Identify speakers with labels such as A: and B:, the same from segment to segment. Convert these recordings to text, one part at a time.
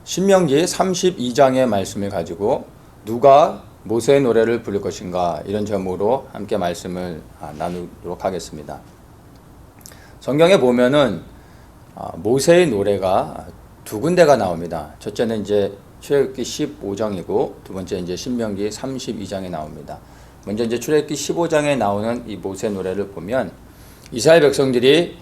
A: 신명기 32장의 말씀을 가지고 누가 모세의 노래를 부를 것인가, 이런 제목으로 함께 말씀을 나누도록 하겠습니다. 성경에 보면은 모세의 노래가 두 군데가 나옵니다. 첫째는 이제 출애굽기 15장이고 두 번째 이제 신명기 32장에 나옵니다. 먼저 이제 출애굽기 15장에 나오는 이 모세의 노래를 보면 이스라엘 백성들이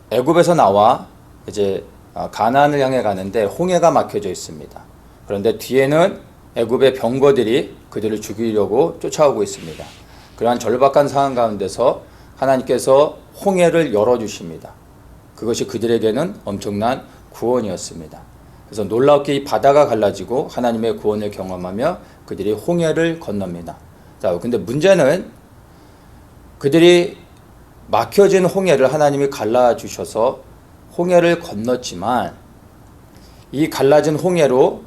A: 애굽에서 나와 이제 가나안을 향해 가는데 홍해가 막혀져 있습니다. 그런데 뒤에는 애굽의 병거들이 그들을 죽이려고 쫓아오고 있습니다. 그러한 절박한 상황 가운데서 하나님께서 홍해를 열어주십니다. 그것이 그들에게는 엄청난 구원이었습니다. 그래서 놀랍게 이 바다가 갈라지고 하나님의 구원을 경험하며 그들이 홍해를 건넙니다. 자, 근데 문제는 그들이 막혀진 홍해를 하나님이 갈라주셔서 홍해를 건넜지만 이 갈라진 홍해로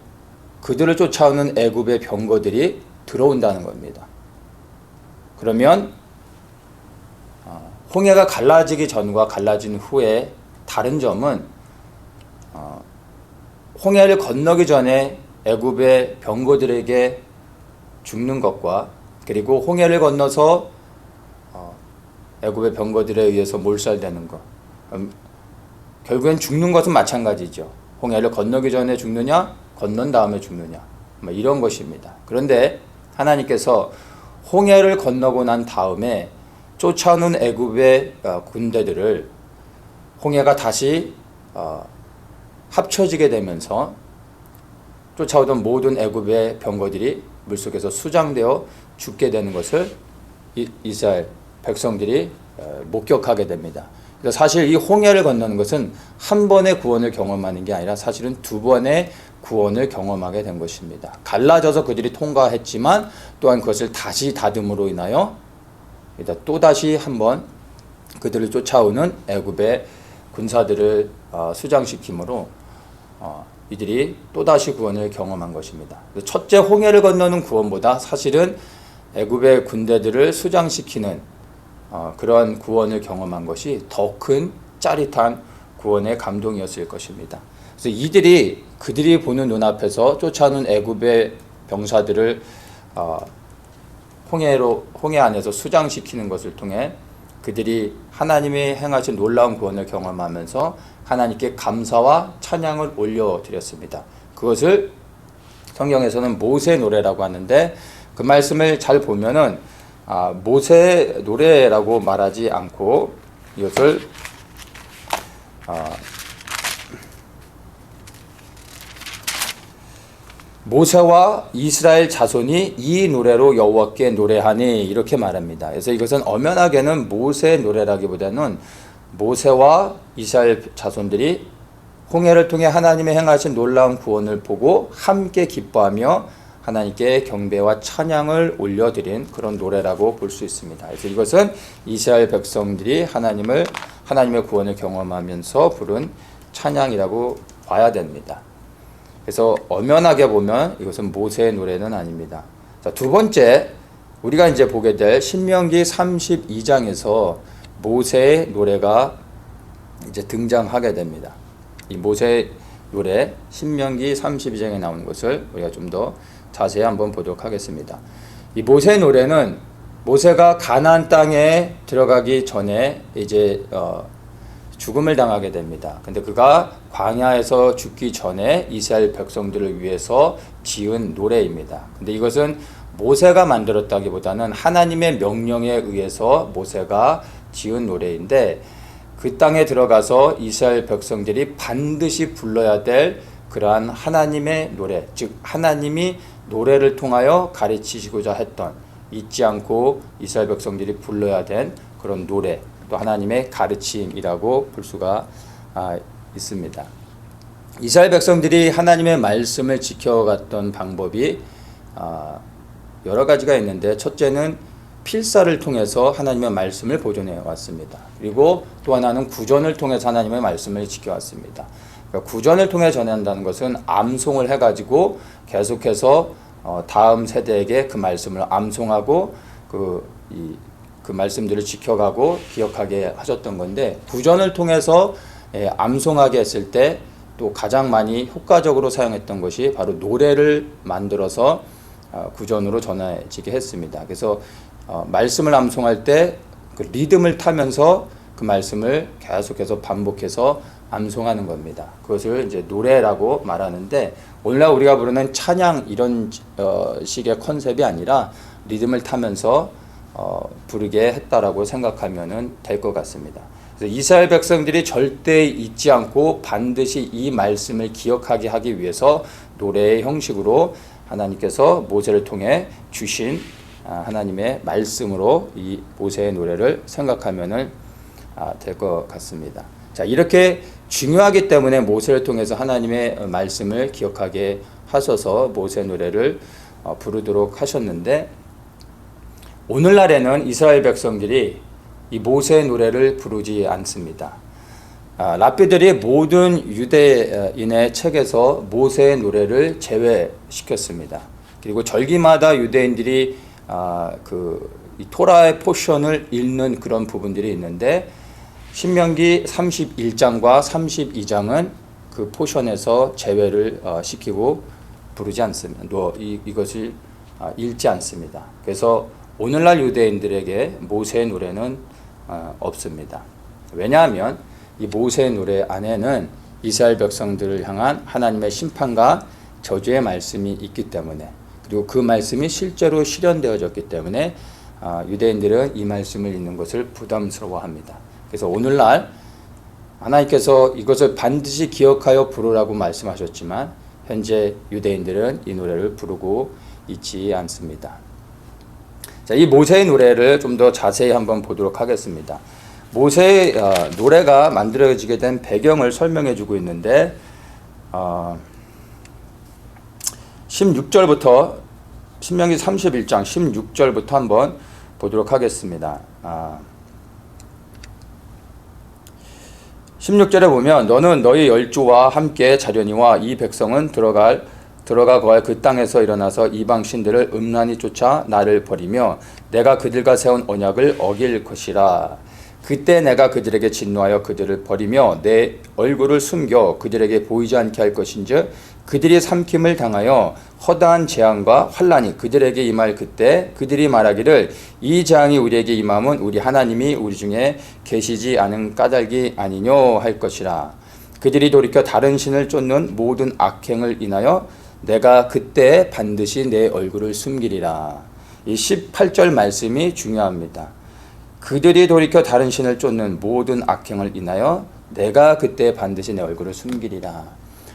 A: 그들을 쫓아오는 애굽의 병거들이 들어온다는 겁니다. 그러면 홍해가 갈라지기 전과 갈라진 후에 다른 점은 홍해를 건너기 전에 애굽의 병거들에게 죽는 것과 그리고 홍해를 건너서 애굽의 병거들에 의해서 몰살되는 것, 결국엔 죽는 것은 마찬가지죠. 홍해를 건너기 전에 죽느냐, 건넌 다음에 죽느냐, 이런 것입니다. 그런데 하나님께서 홍해를 건너고 난 다음에 쫓아오는 애굽의 군대들을 홍해가 다시 합쳐지게 되면서 쫓아오던 모든 애굽의 병거들이 물속에서 수장되어 죽게 되는 것을 이스라엘 백성들이 목격하게 됩니다. 그래서 사실 이 홍해를 건너는 것은 한 번의 구원을 경험하는 게 아니라 사실은 두 번의 구원을 경험하게 된 것입니다. 갈라져서 그들이 통과했지만 또한 그것을 다시 다듬으로 인하여 또다시 한번 그들을 쫓아오는 애굽의 군사들을 수장시킴으로 이들이 또다시 구원을 경험한 것입니다. 첫째 홍해를 건너는 구원보다 사실은 애굽의 군대들을 수장시키는 그러한 구원을 경험한 것이 더 큰 짜릿한 구원의 감동이었을 것입니다. 그래서 그들이 보는 눈앞에서 쫓아오는 애굽의 병사들을 홍해 안에서 수장시키는 것을 통해 그들이 하나님이 행하신 놀라운 구원을 경험하면서 하나님께 감사와 찬양을 올려드렸습니다. 그것을 성경에서는 모세의 노래라고 하는데 그 말씀을 잘 보면은 모세의 노래라고 말하지 않고 이것을 모세와 이스라엘 자손이 이 노래로 여호와께 노래하니 이렇게 말합니다. 그래서 이것은 엄연하게는 모세의 노래라기보다는 모세와 이스라엘 자손들이 홍해를 통해 하나님의 행하신 놀라운 구원을 보고 함께 기뻐하며 하나님께 경배와 찬양을 올려드린 그런 노래라고 볼 수 있습니다. 그래서 이것은 이스라엘 백성들이 하나님의 구원을 경험하면서 부른 찬양이라고 봐야 됩니다. 그래서 엄연하게 보면 이것은 모세의 노래는 아닙니다. 자, 두 번째, 우리가 이제 보게 될 신명기 32장에서 모세의 노래가 이제 등장하게 됩니다. 이 모세의 노래, 신명기 32장에 나오는 것을 우리가 좀 더 자세히 한번 보도록 하겠습니다. 이 모세의 노래는 모세가 가나안 땅에 들어가기 전에 이제 죽음을 당하게 됩니다. 근데 그가 광야에서 죽기 전에 이스라엘 백성들을 위해서 지은 노래입니다. 근데 이것은 모세가 만들었다기보다는 하나님의 명령에 의해서 모세가 지은 노래인데 그 땅에 들어가서 이스라엘 백성들이 반드시 불러야 될 그러한 하나님의 노래, 즉 하나님이 노래를 통하여 가르치시고자 했던, 잊지 않고 이스라엘 백성들이 불러야 된 그런 노래, 또 하나님의 가르침이라고 볼 수가 있습니다. 이스라엘 백성들이 하나님의 말씀을 지켜갔던 방법이 여러 가지가 있는데 첫째는 필사를 통해서 하나님의 말씀을 보존해 왔습니다. 그리고 또 하나는 구전을 통해서 하나님의 말씀을 지켜왔습니다. 그러니까 구전을 통해 전한다는 것은 암송을 해가지고 계속해서 다음 세대에게 그 말씀을 암송하고 그 말씀들을 지켜가고 기억하게 하셨던 건데, 구전을 통해서 암송하게 했을 때 또 가장 많이 효과적으로 사용했던 것이 바로 노래를 만들어서 구전으로 전해지게 했습니다. 그래서 말씀을 암송할 때 그 리듬을 타면서 그 말씀을 계속해서 반복해서 암송하는 겁니다. 그것을 이제 노래라고 말하는데, 오늘날 우리가 부르는 찬양 이런 식의 컨셉이 아니라 리듬을 타면서 부르게 했다라고 생각하면 될 것 같습니다. 그래서 이스라엘 백성들이 절대 잊지 않고 반드시 이 말씀을 기억하게 하기 위해서 노래의 형식으로 하나님께서 모세를 통해 주신 하나님의 말씀으로 이 모세의 노래를 생각하면 될 것 같습니다. 자, 이렇게 중요하기 때문에 모세를 통해서 하나님의 말씀을 기억하게 하셔서 모세 노래를 부르도록 하셨는데, 오늘날에는 이스라엘 백성들이 이 모세 노래를 부르지 않습니다. 랍비들이 모든 유대인의 책에서 모세 노래를 제외시켰습니다. 그리고 절기마다 유대인들이 이 토라의 포션을 읽는 그런 부분들이 있는데, 신명기 31장과 32장은 그 포션에서 제외를 시키고 부르지 않습니다. 이것을 읽지 않습니다. 그래서 오늘날 유대인들에게 모세의 노래는 없습니다. 왜냐하면 이 모세의 노래 안에는 이스라엘 백성들을 향한 하나님의 심판과 저주의 말씀이 있기 때문에, 그리고 그 말씀이 실제로 실현되어졌기 때문에 유대인들은 이 말씀을 읽는 것을 부담스러워합니다. 그래서 오늘날 하나님께서 이것을 반드시 기억하여 부르라고 말씀하셨지만, 현재 유대인들은 이 노래를 부르고 있지 않습니다. 자, 이 모세의 노래를 좀 더 자세히 한번 보도록 하겠습니다. 모세의 노래가 만들어지게 된 배경을 설명해 주고 있는데, 16절부터 신명기 31장 16절부터 한번 보도록 하겠습니다. 16절에 보면, 너는 너희 열조와 함께 자려니와 이 백성은 들어가 거할 그 땅에서 일어나서 이방 신들을 음란히 쫓아 나를 버리며 내가 그들과 세운 언약을 어길 것이라. 그때 내가 그들에게 진노하여 그들을 버리며 내 얼굴을 숨겨 그들에게 보이지 않게 할 것인즉, 그들이 삼킴을 당하여 허다한 재앙과 환난이 그들에게 임할 그때 그들이 말하기를, 이 재앙이 우리에게 임함은 우리 하나님이 우리 중에 계시지 않은 까닭이 아니뇨 할 것이라. 그들이 돌이켜 다른 신을 쫓는 모든 악행을 인하여 내가 그때 반드시 내 얼굴을 숨기리라. 이 18절 말씀이 중요합니다. 그들이 돌이켜 다른 신을 쫓는 모든 악행을 인하여 내가 그때 반드시 내 얼굴을 숨기리라.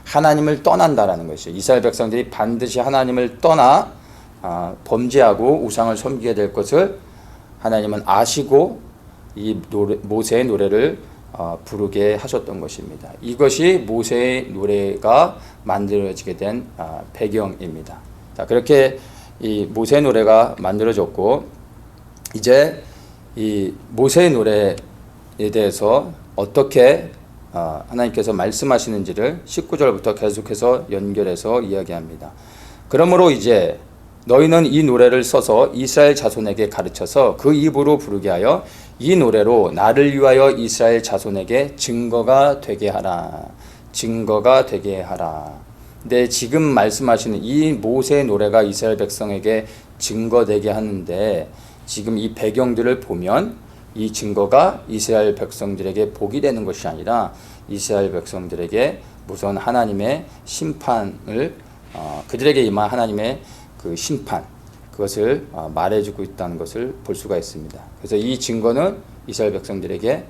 A: 하나님을 떠난다라는 것이죠. 이스라엘 백성들이 반드시 하나님을 떠나 범죄하고 우상을 섬기게 될 것을 하나님은 아시고 이 모세의 노래를 부르게 하셨던 것입니다. 이것이 모세의 노래가 만들어지게 된 배경입니다. 자, 그렇게 이 모세의 노래가 만들어졌고, 이제 이 모세의 노래에 대해서 어떻게 하나님께서 말씀하시는지를 19절부터 계속해서 연결해서 이야기합니다. 그러므로 이제 너희는 이 노래를 써서 이스라엘 자손에게 가르쳐서 그 입으로 부르게 하여 이 노래로 나를 위하여 이스라엘 자손에게 증거가 되게 하라. 증거가 되게 하라. 근데 지금 말씀하시는 이 모세의 노래가 이스라엘 백성에게 증거되게 하는데, 지금 이 배경들을 보면 이 증거가 이스라엘 백성들에게 복이 되는 것이 아니라 이스라엘 백성들에게 무서운 하나님의 심판을 그들에게 임한 하나님의 그 심판, 그것을 말해주고 있다는 것을 볼 수가 있습니다. 그래서 이 증거는 이스라엘 백성들에게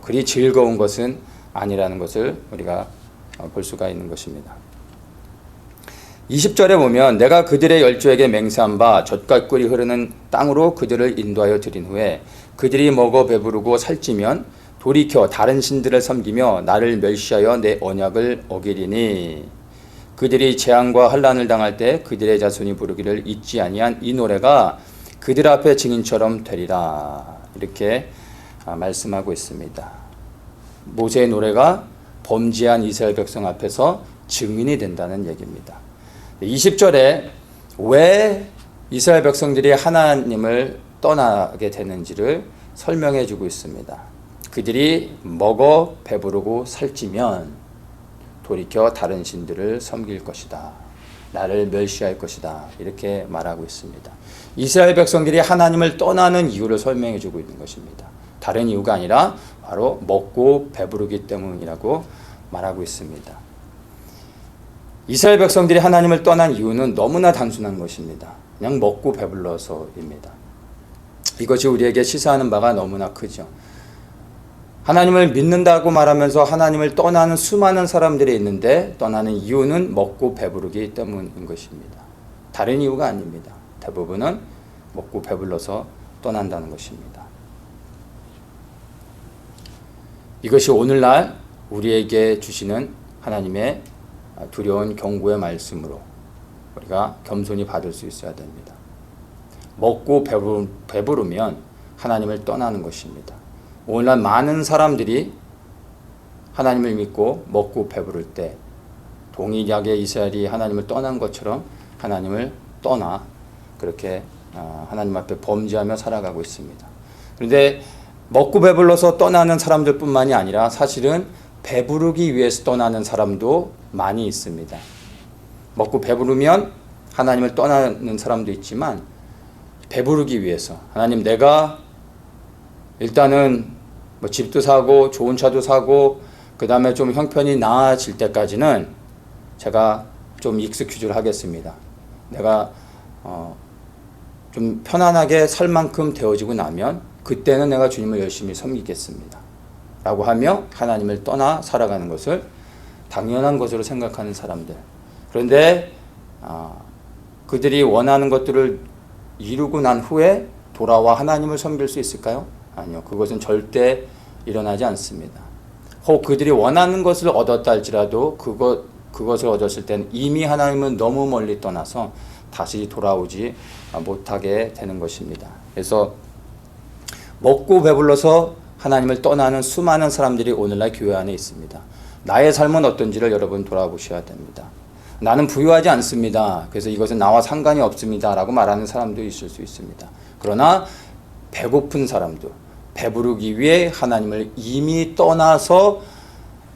A: 그리 즐거운 것은 아니라는 것을 우리가 볼 수가 있는 것입니다. 20절에 보면, 내가 그들의 열조에게 맹세한 바 젖과 꿀이 흐르는 땅으로 그들을 인도하여 드린 후에 그들이 먹어 배부르고 살찌면 돌이켜 다른 신들을 섬기며 나를 멸시하여 내 언약을 어기리니, 그들이 재앙과 환난을 당할 때 그들의 자손이 부르기를 잊지 아니한 이 노래가 그들 앞에 증인처럼 되리라. 이렇게 말씀하고 있습니다. 모세의 노래가 범죄한 이스라엘 백성 앞에서 증인이 된다는 얘기입니다. 20절에 왜 이스라엘 백성들이 하나님을 떠나게 되는지를 설명해 주고 있습니다. 그들이 먹어 배부르고 살찌면 돌이켜 다른 신들을 섬길 것이다. 나를 멸시할 것이다. 이렇게 말하고 있습니다. 이스라엘 백성들이 하나님을 떠나는 이유를 설명해 주고 있는 것입니다. 다른 이유가 아니라 바로 먹고 배부르기 때문이라고 말하고 있습니다. 이스라엘 백성들이 하나님을 떠난 이유는 너무나 단순한 것입니다. 그냥 먹고 배불러서입니다. 이것이 우리에게 시사하는 바가 너무나 크죠. 하나님을 믿는다고 말하면서 하나님을 떠나는 수많은 사람들이 있는데 떠나는 이유는 먹고 배부르기 때문인 것입니다. 다른 이유가 아닙니다. 대부분은 먹고 배불러서 떠난다는 것입니다. 이것이 오늘날 우리에게 주시는 하나님의 두려운 경고의 말씀으로 우리가 겸손히 받을 수 있어야 됩니다. 먹고 배부르면 하나님을 떠나는 것입니다. 오늘날 많은 사람들이 하나님을 믿고 먹고 배부를 때 동일하게 이스라엘이 하나님을 떠난 것처럼 하나님을 떠나 그렇게 하나님 앞에 범죄하며 살아가고 있습니다. 그런데 먹고 배불러서 떠나는 사람들 뿐만이 아니라 사실은 배부르기 위해서 떠나는 사람도 많이 있습니다. 먹고 배부르면 하나님을 떠나는 사람도 있지만 배부르기 위해서 하나님 내가 일단은 뭐 집도 사고 좋은 차도 사고 그 다음에 좀 형편이 나아질 때까지는 제가 좀 익스큐즈를 하겠습니다. 내가 좀 편안하게 살 만큼 되어지고 나면 그때는 내가 주님을 열심히 섬기겠습니다. 라고 하며 하나님을 떠나 살아가는 것을 당연한 것으로 생각하는 사람들. 그런데 그들이 원하는 것들을 이루고 난 후에 돌아와 하나님을 섬길 수 있을까요? 아니요. 그것은 절대 일어나지 않습니다. 혹 그들이 원하는 것을 얻었다 할지라도 그것을 얻었을 때는 이미 하나님은 너무 멀리 떠나서 다시 돌아오지 못하게 되는 것입니다. 그래서 먹고 배불러서 하나님을 떠나는 수많은 사람들이 오늘날 교회 안에 있습니다. 나의 삶은 어떤지를 여러분 돌아보셔야 됩니다. 나는 부유하지 않습니다. 그래서 이것은 나와 상관이 없습니다. 라고 말하는 사람도 있을 수 있습니다. 그러나 배고픈 사람도 배부르기 위해 하나님을 이미 떠나서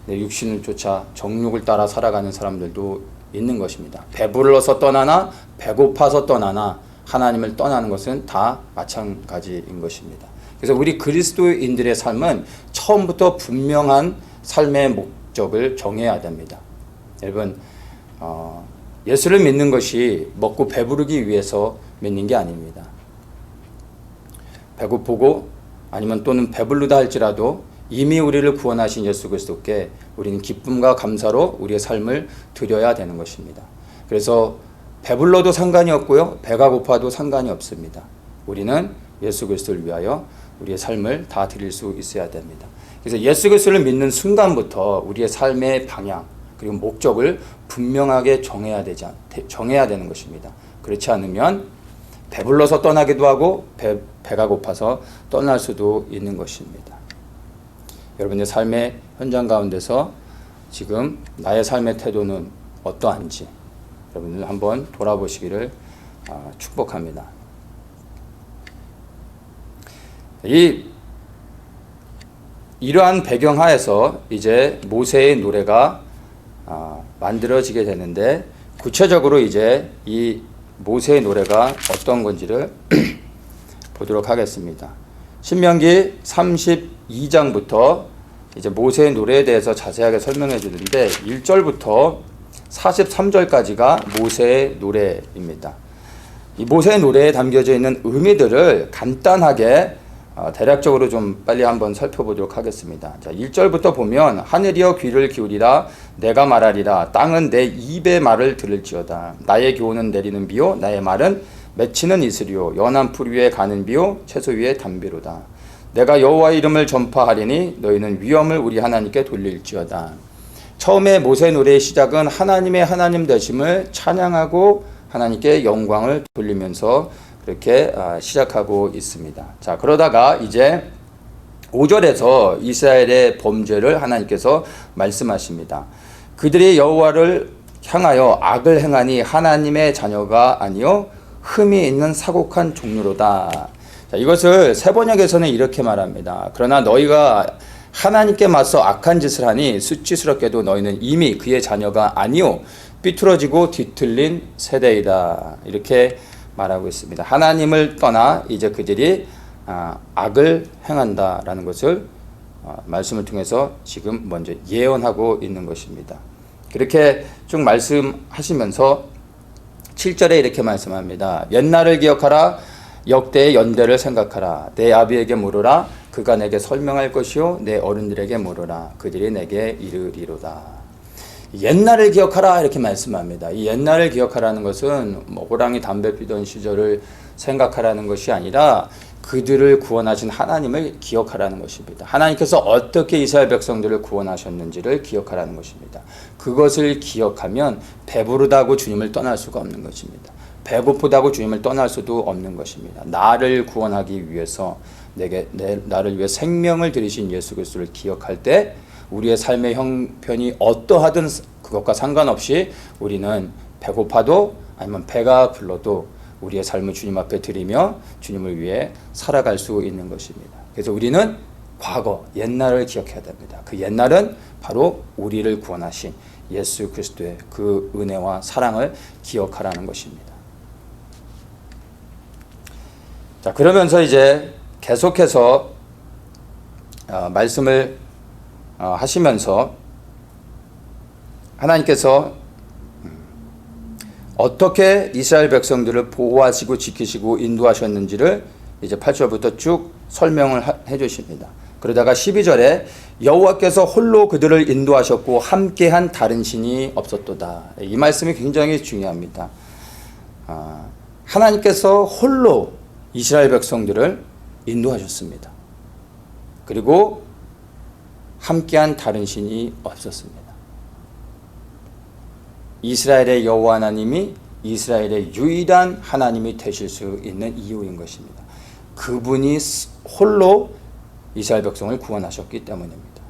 A: 내 육신을 쫓아 정욕을 따라 살아가는 사람들도 있는 것입니다. 배불러서 떠나나 배고파서 떠나나 하나님을 떠나는 것은 다 마찬가지인 것입니다. 그래서 우리 그리스도인들의 삶은 처음부터 분명한 삶의 목적을 정해야 됩니다. 여러분 예수를 믿는 것이 먹고 배부르기 위해서 믿는 게 아닙니다. 배고프고 아니면 또는 배부르다 할지라도 이미 우리를 구원하신 예수 그리스도께 우리는 기쁨과 감사로 우리의 삶을 드려야 되는 것입니다. 그래서 배불러도 상관이 없고요. 배가 고파도 상관이 없습니다. 우리는 예수 그리스도를 위하여 우리의 삶을 다 드릴 수 있어야 됩니다. 그래서 예수 그리스도를 믿는 순간부터 우리의 삶의 방향 그리고 목적을 분명하게 정해야 되는 것입니다. 그렇지 않으면 배불러서 떠나기도 하고 배가 고파서 떠날 수도 있는 것입니다. 여러분의 삶의 현장 가운데서 지금 나의 삶의 태도는 어떠한지 여러분들 한번 돌아보시기를 축복합니다. 이러한 배경하에서 이제 모세의 노래가 만들어지게 되는데 구체적으로 이제 이 모세의 노래가 어떤 건지를 보도록 하겠습니다. 신명기 32장부터 이제 모세의 노래에 대해서 자세하게 설명해 주는데 1절부터 43절까지가 모세의 노래입니다. 이 모세의 노래에 담겨져 있는 의미들을 간단하게 대략적으로 좀 빨리 한번 살펴보도록 하겠습니다. 자, 1절부터 보면 하늘이여 귀를 기울이라 내가 말하리라 땅은 내 입의 말을 들을지어다 나의 교훈은 내리는 비요 나의 말은 맺히는 이슬이요 연한 풀 위에 가는 비요 채소 위에 담비로다 내가 여호와의 이름을 전파하리니 너희는 위엄을 우리 하나님께 돌릴지어다. 처음에 모세 노래의 시작은 하나님의 하나님 되심을 찬양하고 하나님께 영광을 돌리면서 그렇게 시작하고 있습니다. 자, 그러다가 이제 5절에서 이스라엘의 범죄를 하나님께서 말씀하십니다. 그들이 여호와를 향하여 악을 행하니 하나님의 자녀가 아니요 흠이 있는 사곡한 종류로다. 자, 이것을 세번역에서는 이렇게 말합니다. 그러나 너희가 하나님께 맞서 악한 짓을 하니 수치스럽게도 너희는 이미 그의 자녀가 아니요 삐뚤어지고 뒤틀린 세대이다. 이렇게 말하고 있습니다. 하나님을 떠나 이제 그들이 악을 행한다라는 것을 말씀을 통해서 지금 먼저 예언하고 있는 것입니다. 그렇게 쭉 말씀하시면서 7절에 이렇게 말씀합니다. 옛날을 기억하라. 역대의 연대를 생각하라. 내 아비에게 물으라. 그가 내게 설명할 것이요 내 어른들에게 물으라. 그들이 내게 이르리로다. 옛날을 기억하라 이렇게 말씀합니다. 이 옛날을 기억하라는 것은 호랑이 담배 피던 시절을 생각하라는 것이 아니라 그들을 구원하신 하나님을 기억하라는 것입니다. 하나님께서 어떻게 이스라엘 백성들을 구원하셨는지를 기억하라는 것입니다. 그것을 기억하면 배부르다고 주님을 떠날 수가 없는 것입니다. 배고프다고 주님을 떠날 수도 없는 것입니다. 나를 구원하기 위해서 나를 위해 생명을 들이신 예수 그리스도를 기억할 때 우리의 삶의 형편이 어떠하든 그것과 상관없이 우리는 배고파도 아니면 배가 불러도 우리의 삶을 주님 앞에 드리며 주님을 위해 살아갈 수 있는 것입니다. 그래서 우리는 과거, 옛날을 기억해야 됩니다. 그 옛날은 바로 우리를 구원하신 예수 그리스도의 그 은혜와 사랑을 기억하라는 것입니다. 자, 그러면서 이제 계속해서 말씀을 하시면서 하나님께서 어떻게 이스라엘 백성들을 보호하시고 지키시고 인도하셨는지를 이제 8절부터 쭉 설명을 해 주십니다. 그러다가 12절에 여호와께서 홀로 그들을 인도하셨고 함께한 다른 신이 없었도다. 이 말씀이 굉장히 중요합니다. 하나님께서 홀로 이스라엘 백성들을 인도하셨습니다. 그리고 함께한 다른 신이 없었습니다. 이스라엘의 여호와 하나님이 이스라엘의 유일한 하나님이 되실 수 있는 이유인 것입니다. 그분이 홀로 이스라엘 백성을 구원하셨기 때문입니다.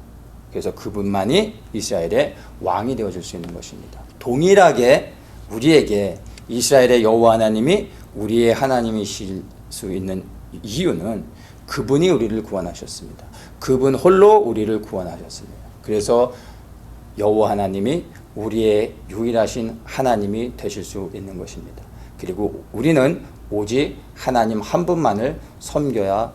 A: 그래서 그분만이 이스라엘의 왕이 되어줄 수 있는 것입니다. 동일하게 우리에게 이스라엘의 여호와 하나님이 우리의 하나님이실 수 있는 이유는 그분이 우리를 구원하셨습니다. 그분 홀로 우리를 구원하셨습니다. 그래서 여호와 하나님이 우리의 유일하신 하나님이 되실 수 있는 것입니다. 그리고 우리는 오직 하나님 한 분만을 섬겨야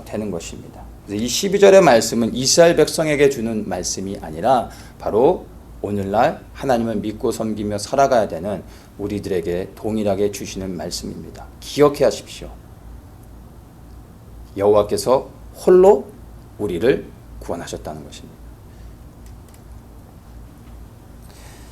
A: 되는 것입니다. 그래서 이 12절의 말씀은 이스라엘 백성에게 주는 말씀이 아니라 바로 오늘날 하나님을 믿고 섬기며 살아가야 되는 우리들에게 동일하게 주시는 말씀입니다. 기억해 하십시오. 여호와께서 홀로 우리를 구원하셨다는 것입니다.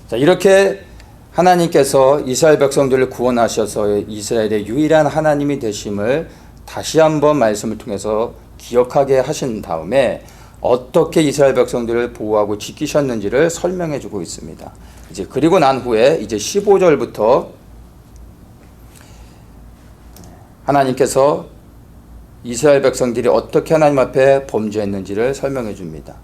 A: 자, 이렇게 하나님께서 이스라엘 백성들을 구원하셔서 이스라엘의 유일한 하나님이 되심을 다시 한번 말씀을 통해서 기억하게 하신 다음에 어떻게 이스라엘 백성들을 보호하고 지키셨는지를 설명해 주고 있습니다. 이제 그리고 난 후에 이제 15절부터 하나님께서 이스라엘 백성들이 어떻게 하나님 앞에 범죄했는지를 설명해 줍니다.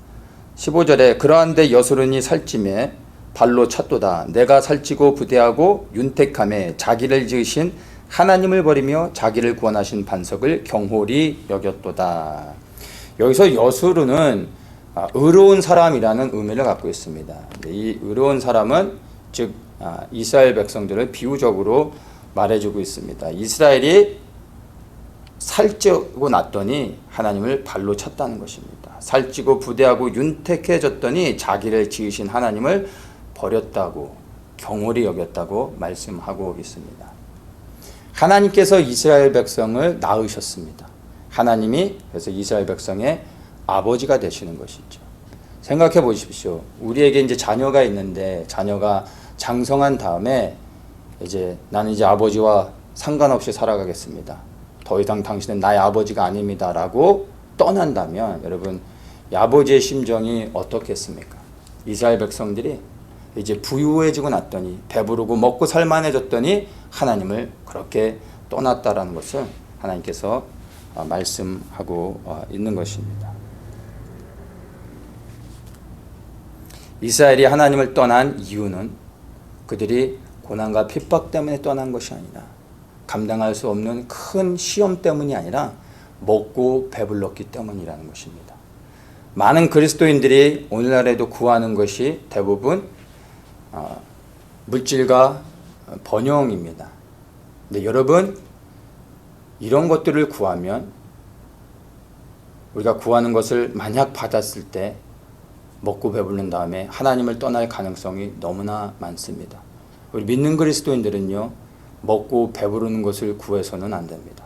A: 15절에 그러한데 여소run이 살찜에 발로 찼도다. 내가 살찌고 부대하고 윤택함에 자기를 지으신 하나님을 버리며 자기를 구원하신 반석을 경홀히 여겼도다. 여기서 여소run은 의로운 사람이라는 의미를 갖고 있습니다. 이 의로운 사람은 즉 이스라엘 백성들을 비유적으로 말해주고 있습니다. 이스라엘이 살찌고 났더니 하나님을 발로 찼다는 것입니다. 살찌고 부대하고 윤택해졌더니 자기를 지으신 하나님을 버렸다고 경홀히 여겼다고 말씀하고 있습니다. 하나님께서 이스라엘 백성을 낳으셨습니다. 하나님이 그래서 이스라엘 백성의 아버지가 되시는 것이죠. 생각해 보십시오. 우리에게 이제 자녀가 있는데 자녀가 장성한 다음에 나는 이제 아버지와 상관없이 살아가겠습니다. 더 이상 당신은 나의 아버지가 아닙니다라고 떠난다면 여러분 이 아버지의 심정이 어떻겠습니까? 이스라엘 백성들이 이제 부유해지고 났더니 배부르고 먹고 살만해졌더니 하나님을 그렇게 떠났다라는 것을 하나님께서 말씀하고 있는 것입니다. 이스라엘이 하나님을 떠난 이유는 그들이 고난과 핍박 때문에 떠난 것이 아니라 감당할 수 없는 큰 시험 때문이 아니라 먹고 배불렀기 때문이라는 것입니다. 많은 그리스도인들이 오늘날에도 구하는 것이 대부분 물질과 번영입니다. 근데 여러분, 이런 것들을 구하면 우리가 구하는 것을 만약 받았을 때 먹고 배부른 다음에 하나님을 떠날 가능성이 너무나 많습니다. 우리 믿는 그리스도인들은요, 먹고 배부르는 것을 구해서는 안 됩니다.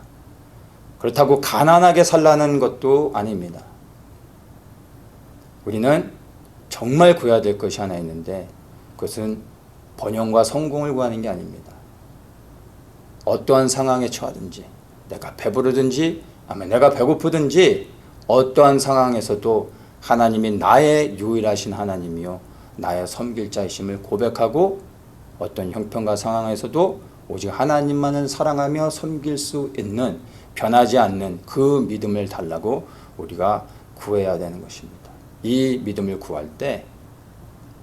A: 그렇다고 가난하게 살라는 것도 아닙니다. 우리는 정말 구해야 될 것이 하나 있는데 그것은 번영과 성공을 구하는 게 아닙니다. 어떠한 상황에 처하든지, 내가 배부르든지 아니면 내가 배고프든지 어떠한 상황에서도 하나님이 나의 유일하신 하나님이요 나의 섬길 자이심을 고백하고 어떤 형편과 상황에서도 오직 하나님만을 사랑하며 섬길 수 있는 변하지 않는 그 믿음을 달라고 우리가 구해야 되는 것입니다. 이 믿음을 구할 때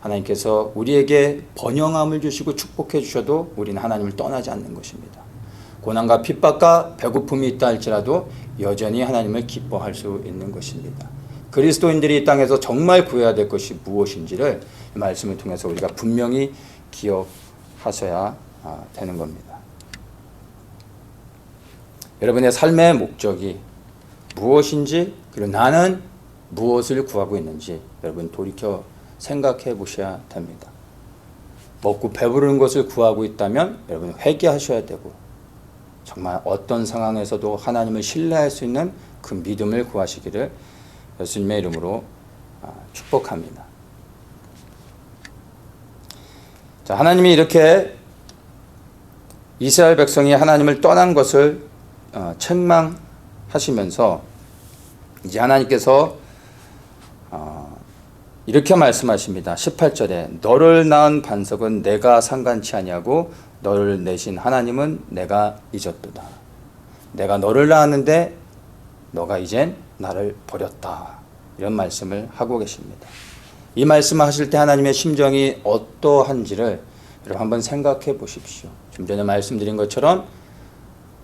A: 하나님께서 우리에게 번영함을 주시고 축복해 주셔도 우리는 하나님을 떠나지 않는 것입니다. 고난과 핍박과 배고픔이 있다 할지라도 여전히 하나님을 기뻐할 수 있는 것입니다. 그리스도인들이 이 땅에서 정말 구해야 될 것이 무엇인지를 이 말씀을 통해서 우리가 분명히 기억하셔야 되는 겁니다. 여러분의 삶의 목적이 무엇인지, 그리고 나는 무엇을 구하고 있는지 여러분 돌이켜 생각해 보셔야 됩니다. 먹고 배부르는 것을 구하고 있다면 여러분 회개하셔야 되고, 정말 어떤 상황에서도 하나님을 신뢰할 수 있는 그 믿음을 구하시기를 예수님의 이름으로 축복합니다. 자, 하나님이 이렇게 이스라엘 백성이 하나님을 떠난 것을 책망하시면서 이제 하나님께서 이렇게 말씀하십니다. 18절에 너를 낳은 반석은 내가 상관치 아니하고 너를 내신 하나님은 내가 잊었도다. 내가 너를 낳았는데 너가 이젠 나를 버렸다. 이런 말씀을 하고 계십니다. 이 말씀을 하실 때 하나님의 심정이 어떠한지를 여러분 한번 생각해 보십시오. 좀 전에 말씀드린 것처럼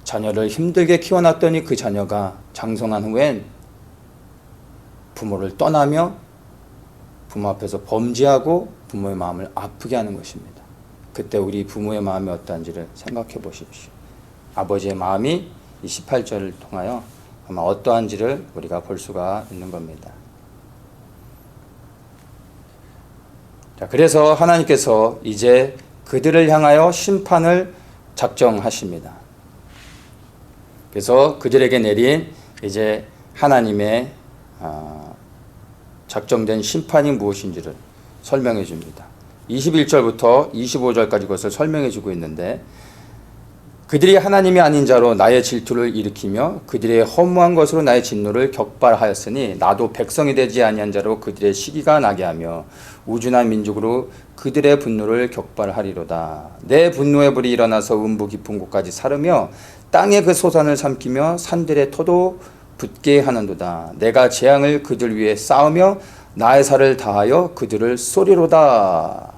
A: 자녀를 힘들게 키워놨더니 그 자녀가 장성한 후엔 부모를 떠나며 부모 앞에서 범죄하고 부모의 마음을 아프게 하는 것입니다. 그때 우리 부모의 마음이 어떠한지를 생각해 보십시오. 아버지의 마음이 이 18절을 통하여 아마 어떠한지를 우리가 볼 수가 있는 겁니다. 자, 그래서 하나님께서 이제 그들을 향하여 심판을 작정하십니다. 그래서 그들에게 내린 이제 하나님의 작정된 심판이 무엇인지를 설명해 줍니다. 21절부터 25절까지 그것을 설명해 주고 있는데, 그들이 하나님이 아닌 자로 나의 질투를 일으키며 그들의 허무한 것으로 나의 진노를 격발하였으니 나도 백성이 되지 아니한 자로 그들의 시기가 나게 하며 우준한 민족으로 그들의 분노를 격발하리로다. 내 분노의 불이 일어나서 음부 깊은 곳까지 사르며 땅의 그 소산을 삼키며 산들의 터도 붙게 하는도다. 내가 재앙을 그들 위에 쌓으며 나의 살을 다하여 그들을 쏘리로다.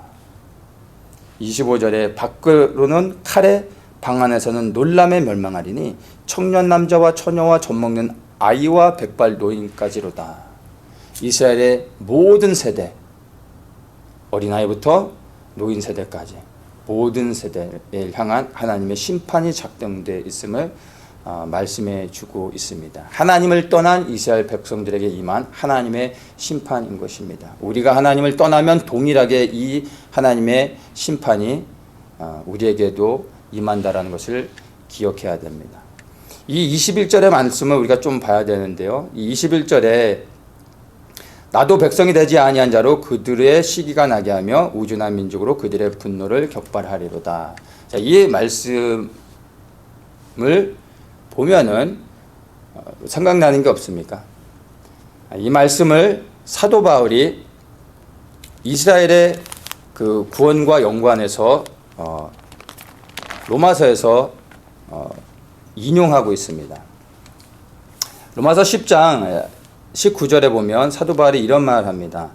A: 25절에 밖으로는 칼에 방 안에서는 놀람에 멸망하리니 청년 남자와 처녀와 젖먹는 아이와 백발 노인까지로다. 이스라엘의 모든 세대, 어린아이부터 노인 세대까지 모든 세대를 향한 하나님의 심판이 작정되어 있음을 말씀해 주고 있습니다. 하나님을 떠난 이스라엘 백성들에게 임한 하나님의 심판인 것입니다. 우리가 하나님을 떠나면 동일하게 이 하나님의 심판이 우리에게도 임한다라는 것을 기억해야 됩니다. 이 21절의 말씀을 우리가 좀 봐야 되는데요. 이 21절에 나도 백성이 되지 아니한 자로 그들의 시기가 나게 하며 우준한 민족으로 그들의 분노를 격발하리로다. 자, 이 말씀을 보면은 생각나는 게 없습니까? 이 말씀을 사도 바울이 이스라엘의 그 구원과 연관해서 로마서에서 인용하고 있습니다. 로마서 10장 19절에 보면 사도 바울이 이런 말을 합니다.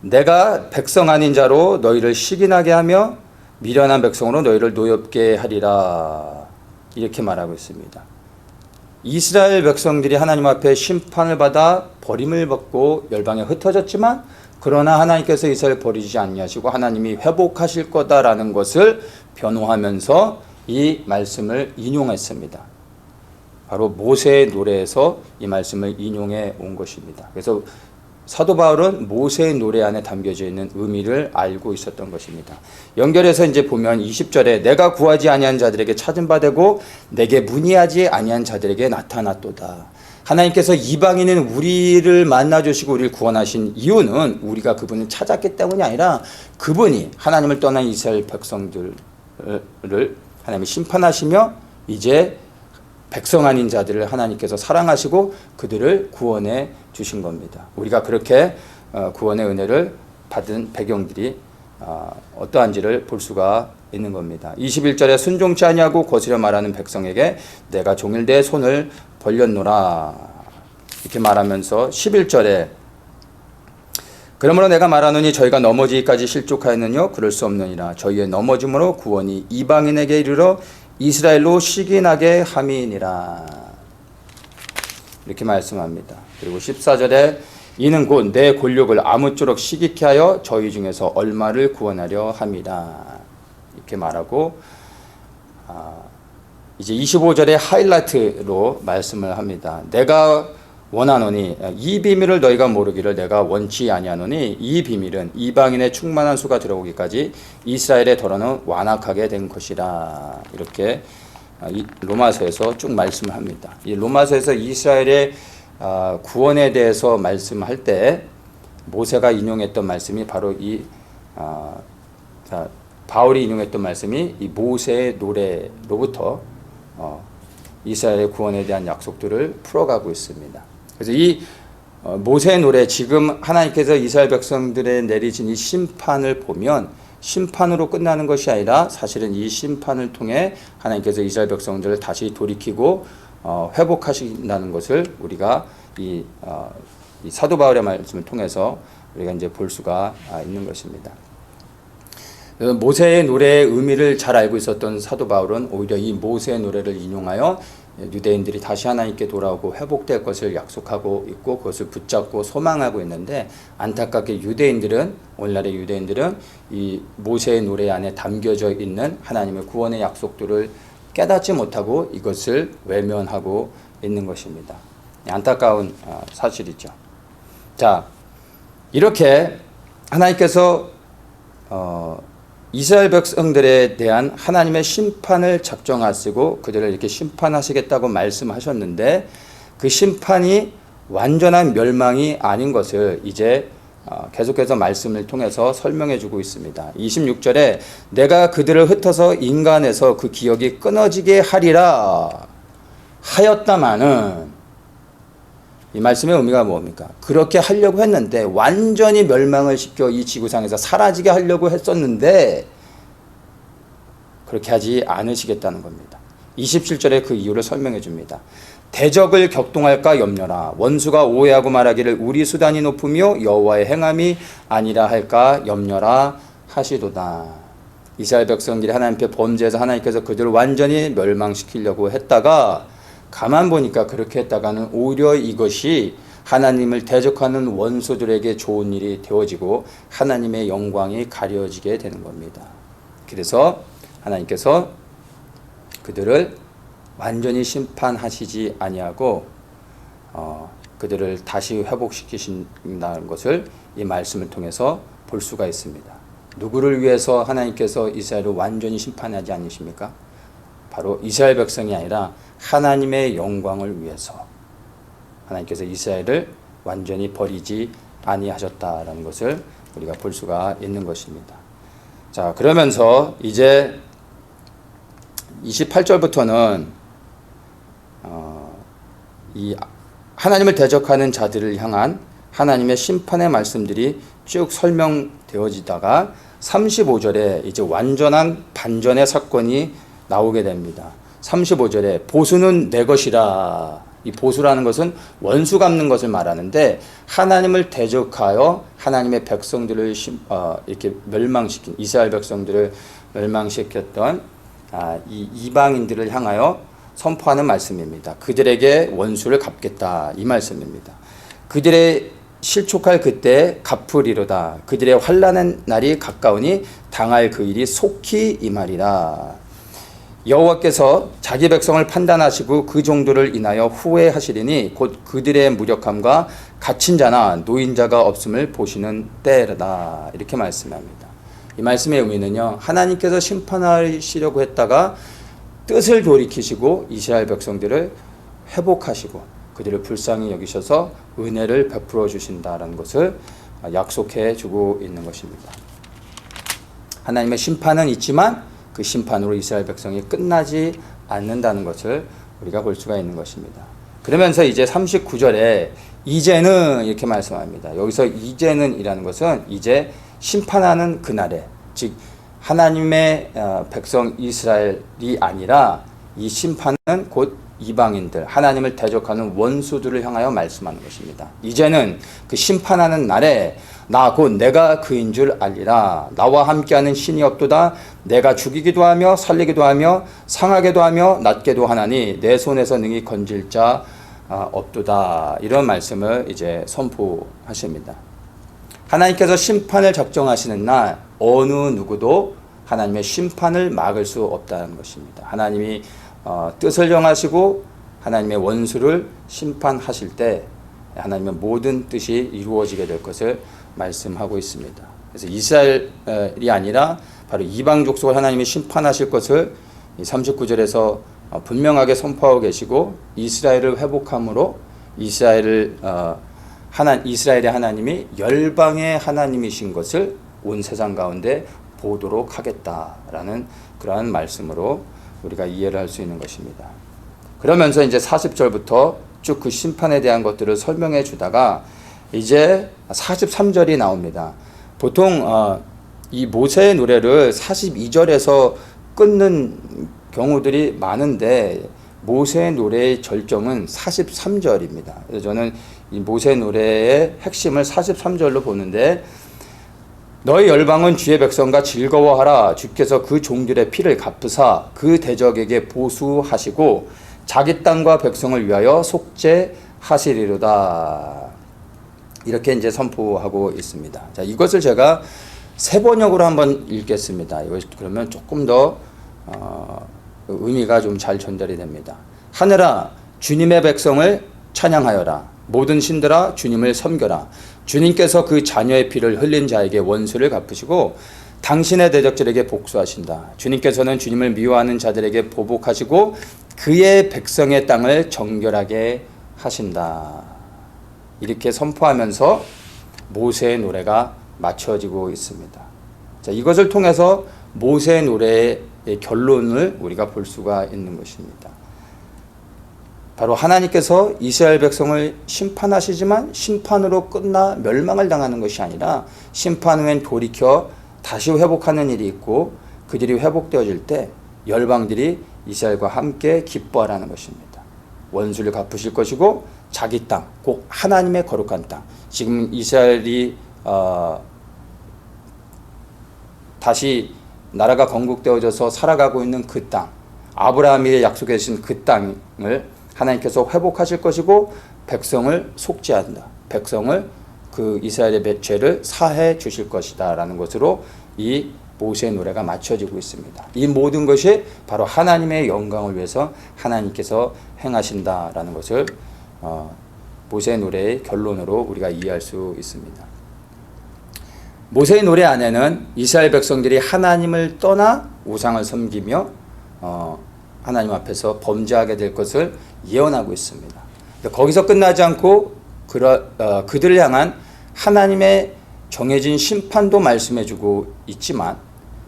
A: 내가 백성 아닌 자로 너희를 시기나게 하며 미련한 백성으로 너희를 노엽게 하리라. 이렇게 말하고 있습니다. 이스라엘 백성들이 하나님 앞에 심판을 받아 버림을 받고 열방에 흩어졌지만 그러나 하나님께서 이스라엘을 버리지 아니하시고 하나님이 회복하실 거다라는 것을 변호하면서 이 말씀을 인용했습니다. 바로 모세의 노래에서 이 말씀을 인용해 온 것입니다. 그래서 사도 바울은 모세의 노래 안에 담겨져 있는 의미를 알고 있었던 것입니다. 연결해서 이제 보면 20절에 내가 구하지 아니한 자들에게 찾은 바 되고 내게 문의하지 아니한 자들에게 나타났도다. 하나님께서 이방인은 우리를 만나주시고 우리를 구원하신 이유는 우리가 그분을 찾았기 때문이 아니라 그분이 하나님을 떠난 이스라엘 백성들을 하나님이 심판하시며 이제 백성 아닌 자들을 하나님께서 사랑하시고 그들을 구원해 주신 겁니다. 우리가 그렇게 구원의 은혜를 받은 배경들이 어떠한지를 볼 수가 있는 겁니다. 21절에 순종치 아니하고 거스려 말하는 백성에게 내가 종일 내 손을 벌렸노라 이렇게 말하면서 11절에 그러므로 내가 말하노니 저희가 넘어지기까지 실족하였느뇨 그럴 수 없느니라 저희의 넘어짐으로 구원이 이방인에게 이르러 이스라엘로 시기나게 함이니라 이렇게 말씀합니다. 그리고 14절에 이는 곧 내 권력을 아무쪼록 시기케 하여 저희 중에서 얼마를 구원하려 함이라 이렇게 말하고 이제 25절에 하이라이트로 말씀을 합니다. 내가 원하노니 이 비밀을 너희가 모르기를 내가 원치 아니하노니 이 비밀은 이방인의 충만한 수가 들어오기까지 이스라엘의 더러는 완악하게 된 것이라 이렇게 로마서에서 쭉 말씀을 합니다. 이 로마서에서 이스라엘의 구원에 대해서 말씀할 때 모세가 인용했던 말씀이 바로 바울이 인용했던 말씀이 이 모세의 노래로부터 이스라엘의 구원에 대한 약속들을 풀어가고 있습니다. 그래서 이 모세의 노래 지금 하나님께서 이스라엘 백성들에 내리신 이 심판을 보면 심판으로 끝나는 것이 아니라 사실은 이 심판을 통해 하나님께서 이스라엘 백성들을 다시 돌이키고 회복하신다는 것을 우리가 이 사도 바울의 말씀을 통해서 우리가 이제 볼 수가 있는 것입니다. 모세의 노래의 의미를 잘 알고 있었던 사도 바울은 오히려 이 모세의 노래를 인용하여 유대인들이 다시 하나님께 돌아오고 회복될 것을 약속하고 있고 그것을 붙잡고 소망하고 있는데 안타깝게 오늘날의 유대인들은 이 모세의 노래 안에 담겨져 있는 하나님의 구원의 약속들을 깨닫지 못하고 이것을 외면하고 있는 것입니다. 안타까운 사실이죠. 자, 이렇게 하나님께서 이스라엘 백성들에 대한 하나님의 심판을 작정하시고 그들을 이렇게 심판하시겠다고 말씀하셨는데 그 심판이 완전한 멸망이 아닌 것을 이제 계속해서 말씀을 통해서 설명해 주고 있습니다. 26절에 내가 그들을 흩어서 인간에서 그 기억이 끊어지게 하리라 하였다마는 이 말씀의 의미가 뭡니까? 그렇게 하려고 했는데 완전히 멸망을 시켜 이 지구상에서 사라지게 하려고 했었는데 그렇게 하지 않으시겠다는 겁니다. 27절에 그 이유를 설명해 줍니다. 대적을 격동할까 염려라. 원수가 오해하고 말하기를 우리 수단이 높으며 여호와의 행함이 아니라 할까 염려라 하시도다. 이스라엘 백성들이 하나님께 범죄해서 하나님께서 그들을 완전히 멸망시키려고 했다가 가만 보니까 그렇게 했다가는 오히려 이것이 하나님을 대적하는 원수들에게 좋은 일이 되어지고 하나님의 영광이 가려지게 되는 겁니다. 그래서 하나님께서 그들을 완전히 심판하시지 아니하고 그들을 다시 회복시키신다는 것을 이 말씀을 통해서 볼 수가 있습니다. 누구를 위해서 하나님께서 이스라엘을 완전히 심판하지 않으십니까? 바로 이스라엘 백성이 아니라 하나님의 영광을 위해서 하나님께서 이스라엘을 완전히 버리지 아니하셨다라는 것을 우리가 볼 수가 있는 것입니다. 자, 그러면서 이제 28절부터는 이 하나님을 대적하는 자들을 향한 하나님의 심판의 말씀들이 쭉 설명되어지다가 35절에 이제 완전한 반전의 사건이 나오게 됩니다. 35절에 보수는 내 것이라. 이 보수라는 것은 원수 갚는 것을 말하는데 하나님을 대적하여 하나님의 백성들을 이렇게 멸망시킨 이스라엘 백성들을 멸망시켰던 이 이방인들을 향하여 선포하는 말씀입니다. 그들에게 원수를 갚겠다 이 말씀입니다. 그들의 실족할 그때 갚으리로다. 그들의 환난의 날이 가까우니 당할 그 일이 속히 임하리라. 여호와께서 자기 백성을 판단하시고 그 종들을 인하여 후회하시리니 곧 그들의 무력함과 갇힌 자나 노인자가 없음을 보시는 때라. 이렇게 말씀합니다. 이 말씀의 의미는요, 하나님께서 심판하시려고 했다가 뜻을 돌이키시고 이스라엘 백성들을 회복하시고 그들을 불쌍히 여기셔서 은혜를 베풀어 주신다라는 것을 약속해 주고 있는 것입니다. 하나님의 심판은 있지만 그 심판으로 이스라엘 백성이 끝나지 않는다는 것을 우리가 볼 수가 있는 것입니다. 그러면서 이제 39절에 이제는 이렇게 말씀합니다. 여기서 이제는 이라는 것은 이제 심판하는 그날에, 즉 하나님의 백성 이스라엘이 아니라 이 심판은 곧 이방인들, 하나님을 대적하는 원수들을 향하여 말씀하는 것입니다. 이제는 그 심판하는 날에 나 곧 내가 그인 줄 알리라. 나와 함께하는 신이 없도다. 내가 죽이기도 하며 살리기도 하며 상하게도 하며 낫게도 하나니 내 손에서 능히 건질 자 없도다. 이런 말씀을 이제 선포하십니다. 하나님께서 심판을 작정하시는 날 어느 누구도 하나님의 심판을 막을 수 없다는 것입니다. 하나님이 뜻을 정하시고 하나님의 원수를 심판하실 때 하나님의 모든 뜻이 이루어지게 될 것을 말씀하고 있습니다. 그래서 이스라엘이 아니라 바로 이방 족속을 하나님이 심판하실 것을 39절에서 분명하게 선포하고 계시고 이스라엘을 회복함으로 이스라엘의 하나님이 열방의 하나님이신 것을 온 세상 가운데 보도록 하겠다라는 그러한 말씀으로 우리가 이해를 할 수 있는 것입니다. 그러면서 이제 40절부터 쭉 그 심판에 대한 것들을 설명해 주다가 이제 43절이 나옵니다. 보통 이 모세의 노래를 42절에서 끊는 경우들이 많은데 모세의 노래의 절정은 43절입니다. 그래서 저는 이 모세의 노래의 핵심을 43절로 보는데 너희 열방은 주의 백성과 즐거워하라. 주께서 그 종들의 피를 갚으사 그 대적에게 보수하시고 자기 땅과 백성을 위하여 속죄하시리로다. 이렇게 이제 선포하고 있습니다. 자, 이것을 제가 세 번역으로 한번 읽겠습니다. 그러면 조금 더 의미가 좀 잘 전달이 됩니다. 하늘아, 주님의 백성을 찬양하여라. 모든 신들아, 주님을 섬겨라. 주님께서 그 자녀의 피를 흘린 자에게 원수를 갚으시고 당신의 대적들에게 복수하신다. 주님께서는 주님을 미워하는 자들에게 보복하시고 그의 백성의 땅을 정결하게 하신다. 이렇게 선포하면서 모세의 노래가 맞춰지고 있습니다. 자, 이것을 통해서 모세의 노래의 결론을 우리가 볼 수가 있는 것입니다. 바로 하나님께서 이스라엘 백성을 심판하시지만 심판으로 끝나 멸망을 당하는 것이 아니라 심판 후엔 돌이켜 다시 회복하는 일이 있고 그들이 회복되어질 때 열방들이 이스라엘과 함께 기뻐하라는 것입니다. 원수를 갚으실 것이고 자기 땅, 곧 하나님의 거룩한 땅, 지금 이스라엘이 다시 나라가 건국되어져서 살아가고 있는 그 땅, 아브라함이 약속해 주신 그 땅을 하나님께서 회복하실 것이고 백성을 속죄한다. 백성을 그 이스라엘의 죄를 사해 주실 것이다 라는 것으로 이 모세의 노래가 맞춰지고 있습니다. 이 모든 것이 바로 하나님의 영광을 위해서 하나님께서 행하신다라는 것을 모세의 노래의 결론으로 우리가 이해할 수 있습니다. 모세의 노래 안에는 이스라엘 백성들이 하나님을 떠나 우상을 섬기며 하나님 앞에서 범죄하게 될 것을 예언하고 있습니다. 거기서 끝나지 않고 그들을 향한 하나님의 정해진 심판도 말씀해주고 있지만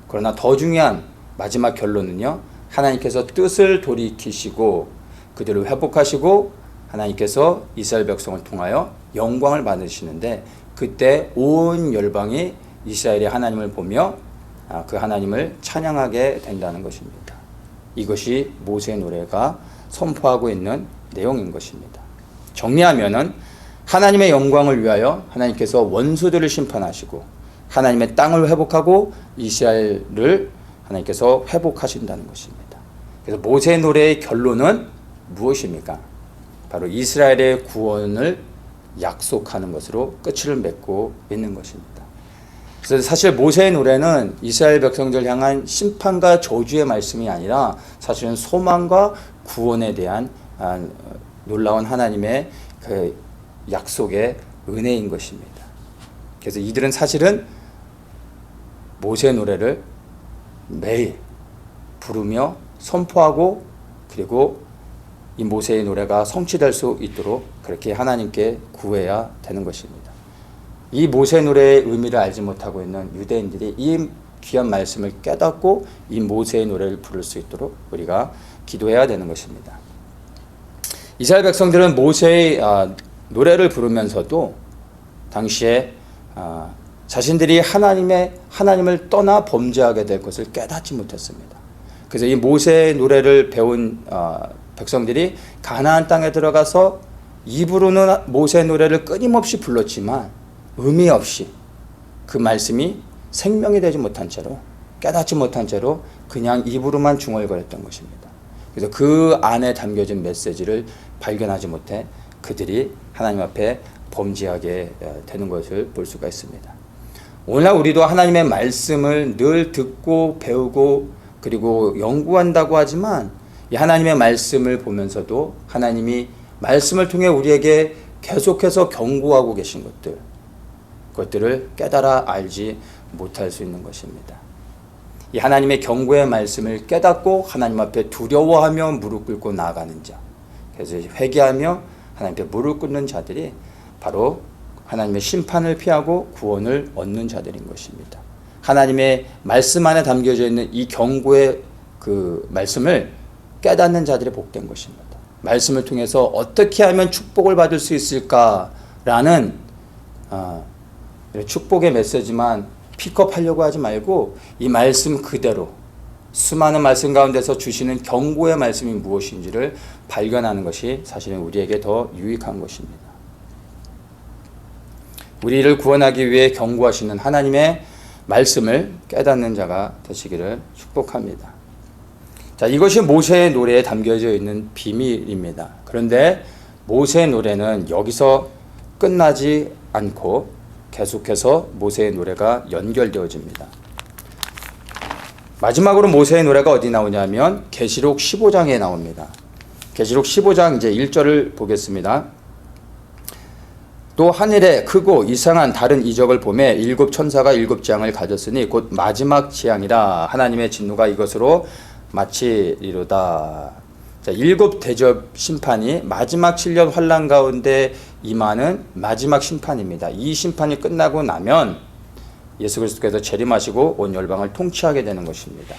A: 그러나 더 중요한 마지막 결론은요, 하나님께서 뜻을 돌이키시고 그들을 회복하시고 하나님께서 이스라엘 백성을 통하여 영광을 받으시는데 그때 온 열방이 이스라엘의 하나님을 보며 그 하나님을 찬양하게 된다는 것입니다. 이것이 모세의 노래가 선포하고 있는 내용인 것입니다. 정리하면은 하나님의 영광을 위하여 하나님께서 원수들을 심판하시고 하나님의 땅을 회복하고 이스라엘을 하나님께서 회복하신다는 것입니다. 그래서 모세 노래의 결론은 무엇입니까? 바로 이스라엘의 구원을 약속하는 것으로 끝을 맺고 있는 것입니다. 그래서 사실 모세의 노래는 이스라엘 백성들 향한 심판과 저주의 말씀이 아니라 사실은 소망과 구원에 대한 놀라운 하나님의 그 약속의 은혜인 것입니다. 그래서 이들은 사실은 모세의 노래를 매일 부르며 선포하고, 그리고 이 모세의 노래가 성취될 수 있도록 그렇게 하나님께 구해야 되는 것입니다. 이 모세 노래의 의미를 알지 못하고 있는 유대인들이 이 귀한 말씀을 깨닫고 이 모세의 노래를 부를 수 있도록 우리가 기도해야 되는 것입니다. 이스라엘 백성들은 모세의 노래를 부르면서도 당시에 자신들이 하나님을 떠나 범죄하게 될 것을 깨닫지 못했습니다. 그래서 이 모세의 노래를 배운 백성들이 가나안 땅에 들어가서 입으로는 모세의 노래를 끊임없이 불렀지만 의미 없이 그 말씀이 생명이 되지 못한 채로, 깨닫지 못한 채로 그냥 입으로만 중얼거렸던 것입니다. 그래서 그 안에 담겨진 메시지를 발견하지 못해 그들이 하나님 앞에 범죄하게 되는 것을 볼 수가 있습니다. 오늘날 우리도 하나님의 말씀을 늘 듣고 배우고 그리고 연구한다고 하지만 이 하나님의 말씀을 보면서도 하나님이 말씀을 통해 우리에게 계속해서 경고하고 계신 그것들을 깨달아 알지 못할 수 있는 것입니다. 이 하나님의 경고의 말씀을 깨닫고 하나님 앞에 두려워하며 무릎 꿇고 나아가는 자, 그래서 회개하며 하나님 앞에 무릎 꿇는 자들이 바로 하나님의 심판을 피하고 구원을 얻는 자들인 것입니다. 하나님의 말씀 안에 담겨져 있는 이 경고의 그 말씀을 깨닫는 자들이 복된 것입니다. 말씀을 통해서 어떻게 하면 축복을 받을 수 있을까라는 축복의 메시지만 픽업하려고 하지 말고 이 말씀 그대로 수많은 말씀 가운데서 주시는 경고의 말씀이 무엇인지를 발견하는 것이 사실은 우리에게 더 유익한 것입니다. 우리를 구원하기 위해 경고하시는 하나님의 말씀을 깨닫는 자가 되시기를 축복합니다. 자, 이것이 모세의 노래에 담겨져 있는 비밀입니다. 그런데 모세의 노래는 여기서 끝나지 않고 계속해서 모세의 노래가 연결되어집니다. 마지막으로 모세의 노래가 어디 나오냐면 계시록 15장에 나옵니다. 계시록 15장 이제 1절을 보겠습니다. 또 하늘에 크고 이상한 다른 이적을 보매 일곱 천사가 일곱 재앙을 가졌으니 곧 마지막 재앙이라. 하나님의 진노가 이것으로 마치리로다. 자, 일곱 대접 심판이 마지막 7년 환란 가운데 임하는 마지막 심판입니다. 이 심판이 끝나고 나면 예수 그리스도께서 재림하시고 온 열방을 통치하게 되는 것입니다.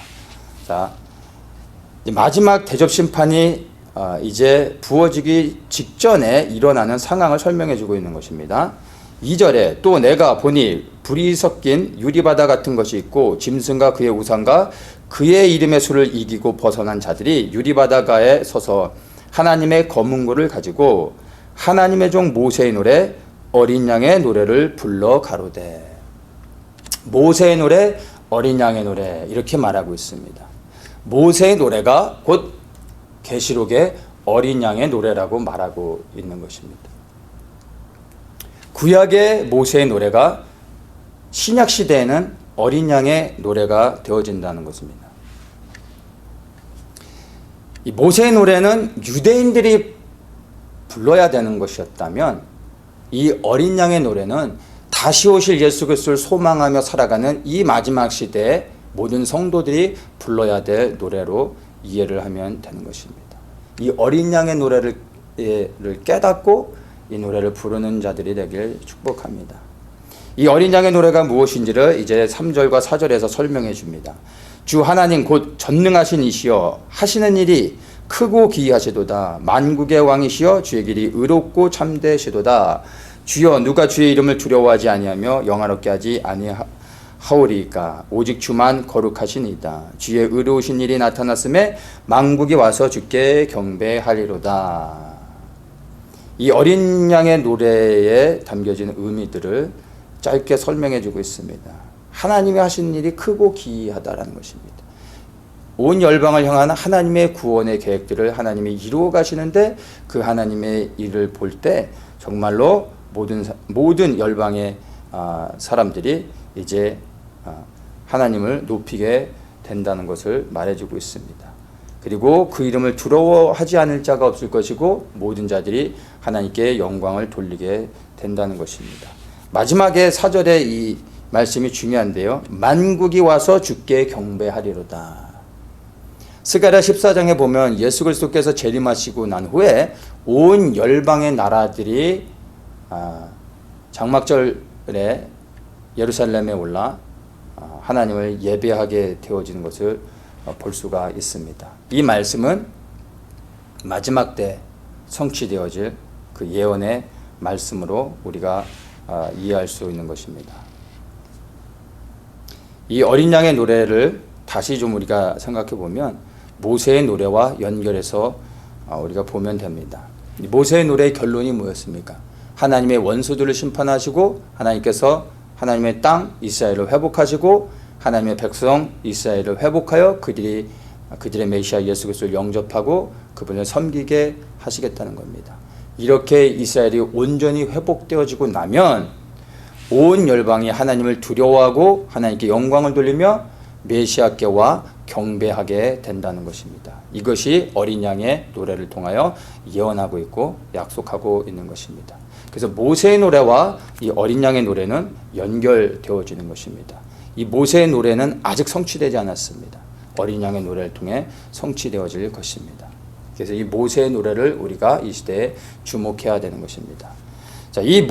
A: 자, 마지막 대접 심판이 이제 부어지기 직전에 일어나는 상황을 설명해 주고 있는 것입니다. 2절에 또 내가 보니 불이 섞인 유리바다 같은 것이 있고 짐승과 그의 우상과 그의 이름의 수를 이기고 벗어난 자들이 유리바다가에 서서 하나님의 검은고를 가지고 하나님의 종 모세의 노래 어린 양의 노래를 불러 가로되. 모세의 노래 어린 양의 노래 이렇게 말하고 있습니다. 모세의 노래가 곧 계시록의 어린 양의 노래라고 말하고 있는 것입니다. 구약의 모세의 노래가 신약 시대에는 어린 양의 노래가 되어진다는 것입니다. 이 모세의 노래는 유대인들이 불러야 되는 것이었다면 이 어린 양의 노래는 다시 오실 예수 그리스도를 소망하며 살아가는 이 마지막 시대에 모든 성도들이 불러야 될 노래로 이해를 하면 되는 것입니다. 이 어린 양의 노래를 깨닫고 이 노래를 부르는 자들이 되길 축복합니다. 이 어린 양의 노래가 무엇인지를 이제 3절과 4절에서 설명해 줍니다. 주 하나님 곧 전능하신 이시여 하시는 일이 크고 기이하시도다. 만국의 왕이시여 주의 길이 의롭고 참되시도다. 주여 누가 주의 이름을 두려워하지 아니하며 영화롭게 하지 아니하오리까. 오직 주만 거룩하시니이다. 주의 의로우신 일이 나타났음에 만국이 와서 주께 경배하리로다. 이 어린 양의 노래에 담겨진 의미들을 짧게 설명해 주고 있습니다. 하나님이 하신 일이 크고 기이하다라는 것입니다. 온 열방을 향한 하나님의 구원의 계획들을 하나님이 이루어 가시는데 그 하나님의 일을 볼 때 정말로 모든 열방의 사람들이 이제 하나님을 높이게 된다는 것을 말해주고 있습니다. 그리고 그 이름을 두려워하지 않을 자가 없을 것이고 모든 자들이 하나님께 영광을 돌리게 된다는 것입니다. 마지막에 4절에 이 말씀이 중요한데요. 만국이 와서 주께 경배하리로다. 스가랴 14장에 보면 예수 그리스도께서 재림하시고 난 후에 온 열방의 나라들이 장막절에 예루살렘에 올라 하나님을 예배하게 되어지는 것을 볼 수가 있습니다. 이 말씀은 마지막 때 성취되어질 그 예언의 말씀으로 우리가 이해할 수 있는 것입니다. 이 어린 양의 노래를 다시 좀 우리가 생각해 보면 모세의 노래와 연결해서 우리가 보면 됩니다. 모세의 노래의 결론이 뭐였습니까? 하나님의 원수들을 심판하시고 하나님께서 하나님의 땅 이스라엘을 회복하시고 하나님의 백성 이스라엘을 회복하여 그들의 메시아 예수 그리스도를 영접하고 그분을 섬기게 하시겠다는 겁니다. 이렇게 이스라엘이 온전히 회복되어지고 나면 온 열방이 하나님을 두려워하고 하나님께 영광을 돌리며 메시아께와 경배하게 된다는 것입니다. 이것이 어린 양의 노래를 통하여 예언하고 있고 약속하고 있는 것입니다. 그래서 모세의 노래와 이 어린 양의 노래는 연결되어지는 것입니다. 이 모세의 노래는 아직 성취되지 않았습니다. 어린 양의 노래를 통해 성취되어질 것입니다. 그래서 이 모세의 노래를 우리가 이 시대에 주목해야 되는 것입니다. 자, 이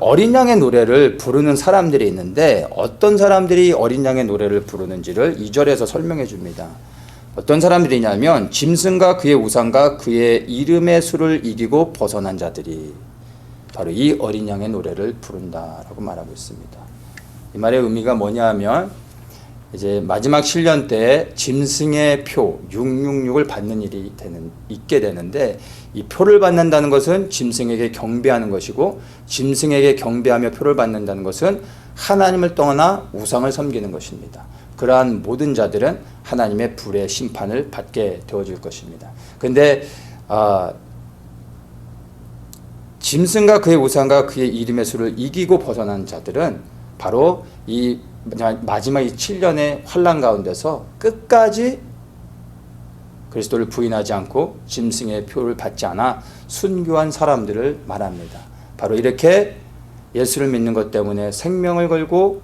A: 어린 양의 노래를 부르는 사람들이 있는데 어떤 사람들이 어린 양의 노래를 부르는지를 2절에서 설명해 줍니다. 어떤 사람들이냐면 짐승과 그의 우상과 그의 이름의 수를 이기고 벗어난 자들이 바로 이 어린 양의 노래를 부른다라고 말하고 있습니다. 이 말의 의미가 뭐냐 하면 이제 마지막 신년 때 짐승의 표 666을 받는 일이 있게 되는데 이 표를 받는다는 것은 짐승에게 경배하는 것이고 짐승에게 경배하며 표를 받는다는 것은 하나님을 떠나 우상을 섬기는 것입니다. 그러한 모든 자들은 하나님의 불의 심판을 받게 되어질 것입니다. 그런데 짐승과 그의 우상과 그의 이름의 수를 이기고 벗어난 자들은 바로 이 마지막 이 7년의 환난 가운데서 끝까지 그리스도를 부인하지 않고 짐승의 표를 받지 않아 순교한 사람들을 말합니다. 바로 이렇게 예수를 믿는 것 때문에 생명을 걸고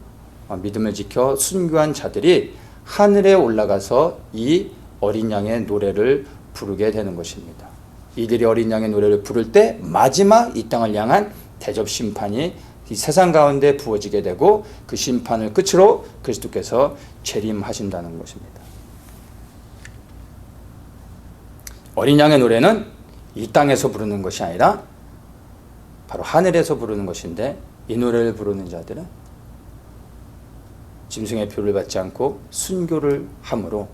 A: 믿음을 지켜 순교한 자들이 하늘에 올라가서 이 어린 양의 노래를 부르게 되는 것입니다. 이들이 어린 양의 노래를 부를 때 마지막 이 땅을 향한 대접 심판이 이 세상 가운데 부어지게 되고 그 심판을 끝으로 그리스도께서 재림하신다는 것입니다. 어린 양의 노래는 이 땅에서 부르는 것이 아니라 바로 하늘에서 부르는 것인데 이 노래를 부르는 자들은 짐승의 표를 받지 않고 순교를 함으로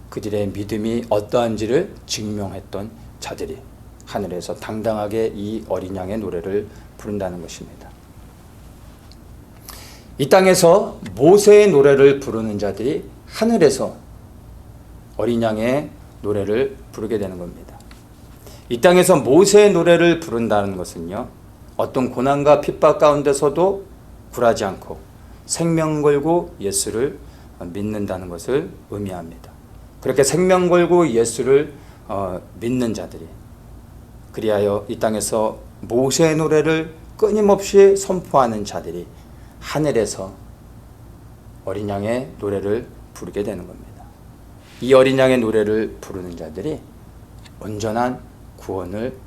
A: 그들의 믿음이 어떠한지를 증명했던 자들이 하늘에서 당당하게 이 어린 양의 노래를 부른다는 것입니다. 이 땅에서 모세의 노래를 부르는 자들이 하늘에서 어린 양의 노래를 부르게 되는 겁니다. 이 땅에서 모세의 노래를 부른다는 것은요, 어떤 고난과 핍박 가운데서도 굴하지 않고 생명 걸고 예수를 믿는다는 것을 의미합니다. 그렇게 생명 걸고 예수를 믿는 자들이 그리하여 이 땅에서 모세의 노래를 끊임없이 선포하는 자들이 하늘에서 어린 양의 노래를 부르게 되는 겁니다. 이 어린 양의 노래를 부르는 자들이 온전한 구원을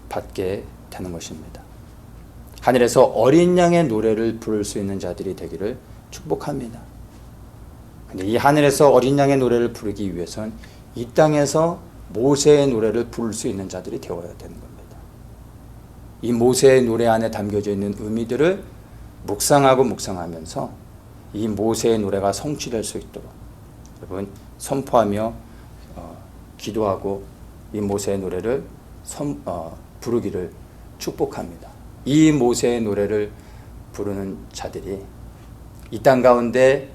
A: 받게 되는 것입니다. 하늘에서 어린 양의 노래를 부를 수 있는 자들이 되기를 축복합니다. 근데 이 하늘에서 어린 양의 노래를 부르기 위해선 이 땅에서 모세의 노래를 부를 수 있는 자들이 되어야 되는 겁니다. 이 모세의 노래 안에 담겨져 있는 의미들을 묵상하면서 이 모세의 노래가 성취될 수 있도록 여러분 선포하며 기도하고 이 모세의 노래를 부르기를 축복합니다. 이 모세의 노래를 부르는 자들이 이 땅 가운데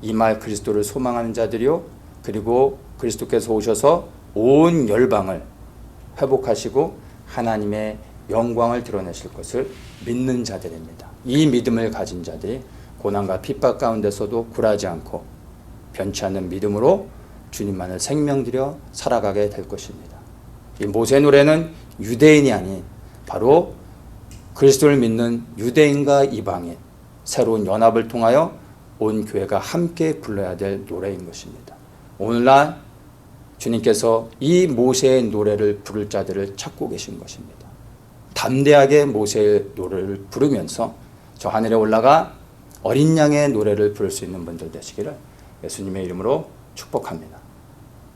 A: 임할 그리스도를 소망하는 자들이요 그리고 그리스도께서 오셔서 온 열방을 회복하시고 하나님의 영광을 드러내실 것을 믿는 자들입니다. 이 믿음을 가진 자들이 고난과 핍박 가운데서도 굴하지 않고 변치 않는 믿음으로 주님만을 생명들여 살아가게 될 것입니다. 이 모세 노래는 유대인이 아닌 바로 그리스도를 믿는 유대인과 이방인 새로운 연합을 통하여 온 교회가 함께 불러야 될 노래인 것입니다. 오늘날 주님께서 이 모세의 노래를 부를 자들을 찾고 계신 것입니다. 담대하게 모세의 노래를 부르면서 저 하늘에 올라가 어린 양의 노래를 부를 수 있는 분들 되시기를 예수님의 이름으로 축복합니다.